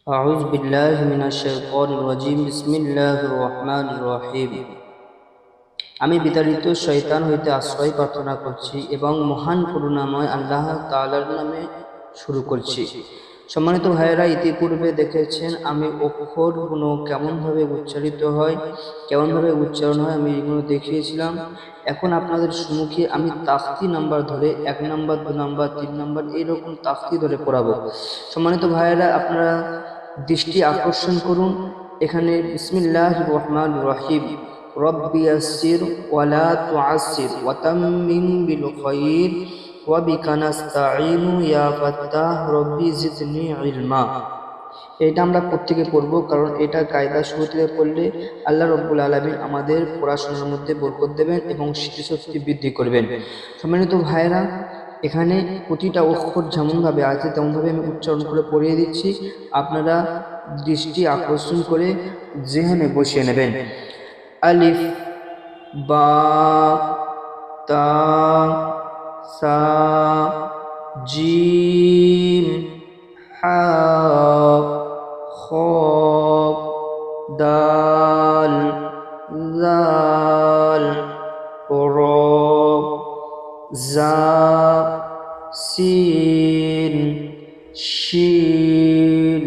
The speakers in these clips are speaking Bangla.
أعوذ بالله من الشيطان الرجيم بسم الله الرحمن الرحيم আমি বিতাড়িত শয়তান হইতে আশ্রয় প্রার্থনা করছি এবং মহান করুণাময় আল্লাহ তাআলার নামে শুরু করছি। সম্মানিত ভাইয়েরা, ইতিপূর্বে দেখেছেন আমি অক্ষরগুলো কেমনভাবে উচ্চারিত হয়, কেমনভাবে উচ্চারণ হয় আমি এগুলো দেখিয়েছিলাম। এখন আপনাদের সম্মুখে আমি তাফতি নাম্বার ধরে 1 নাম্বার 2 নাম্বার 3 নাম্বার এইরকম তাফতি ধরে পড়াবো। সম্মানিত ভাইয়েরা, আপনারা দৃষ্টি আকর্ষণ করুন। এখানে বিসমিল্লাহির রহমানির রহিম, রব্বি ইয়াসসির ওয়ালা তুআসসির ওয়াতাম্মিম বিল খায়র ওয়া বিকা নাস্তাঈনু ইয়া ফাত্তাহ রব্বি জিদনি ইলমা। এটা আমরা প্রত্যেকে পড়বো, কারণ এটা কায়দা শুরু থেকে পড়লে আল্লাহ রব্বুল আলামিন আমাদের পড়াশোনার মধ্যে বরকত দেবেন এবং স্মৃতিশক্তি বৃদ্ধি করবেন। সম্মানিত ভাইয়েরা, এখানে প্রতিটা অক্ষর যেমনভাবে আছে তেমনভাবে আমি উচ্চারণ করে পড়িয়ে দিচ্ছি। আপনারা দৃষ্টি আকর্ষণ করে যেখানে বসিয়ে নেবেন। আলিফ, বা, তা, সা, জিম, হা, খ, দাল, জাল, র, জা, সিন, শিন,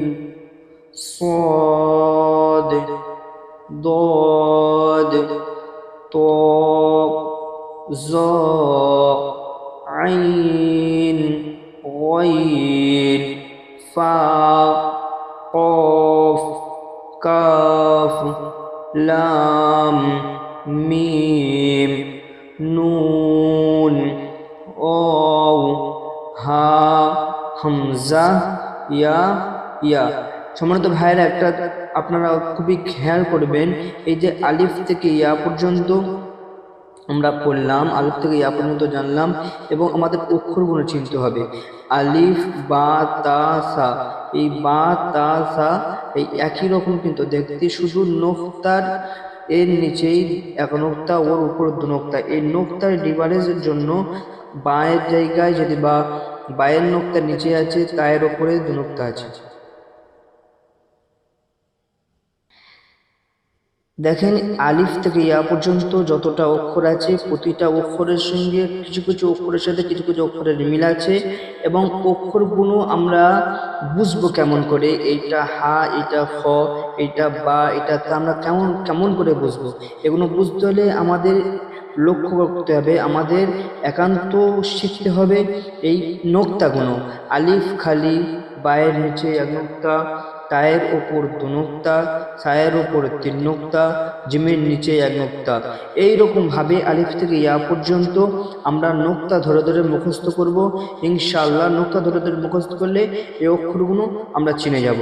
صاد ضاد طاء ظاء عين غين فاء قاف كاف لام ميم نون واو হা হামজা ইয়া ইয়া। সম্মানিত ভাইয়েরা, একটা আপনারা খুবই খেয়াল করবেন, এই যে আলিফ থেকে ইয়া পর্যন্ত আমরা পড়লাম, আলিফ থেকে ইয়া পর্যন্ত জানলাম এবং আমাদের অক্ষরগুলো চিনতে হবে। আলিফ, বা, তা, সা, এই বা, তা, সা এই একই রকম কিন্তু দেখতে, শুধু নোক্তার এর নিচেই 1 নোক্তা, ওর উপর 2 নোক্তা। এই নোক্তার ডিফারেন্সের জন্য বায়ের জায়গায় যদি বা বায়ের নোক্তার নিচে আছে, তায়ের ওপরে 2 নোক্তা আছে। দেখেন, আলিফ থেকে ইয়া পর্যন্ত যতটা অক্ষর আছে, প্রতিটা অক্ষরের সঙ্গে কিছু কিছু অক্ষরের সাথে কিছু কিছু অক্ষরের মিল আছে এবং অক্ষরগুলো আমরা বুঝবো কেমন করে, এইটা হা, এটা খ, এইটা বা, এটা তা, আমরা কেমন কেমন করে বুঝবো? এগুলো বুঝতে হলে আমাদের লক্ষ্য করতে হবে, আমাদের একান্ত শিখতে হবে এই নোক্তাগুলো। আলিফ খালি, বায়ের নিচে 1 নোক্তা, তায়ের ওপর 2 নোক্তা, সায়ের ওপর 3 নোক্তা, জিমের নিচে 1 নোক্তা। এইরকম ভাবে আলিফ থেকে ইয়া পর্যন্ত আমরা নোক্তা ধরে ধরে মুখস্থ করব। ইনশাআল্লাহ নোক্তা ধরে ধরে মুখস্থ করলে এই অক্ষরগুলো আমরা চিনে যাব।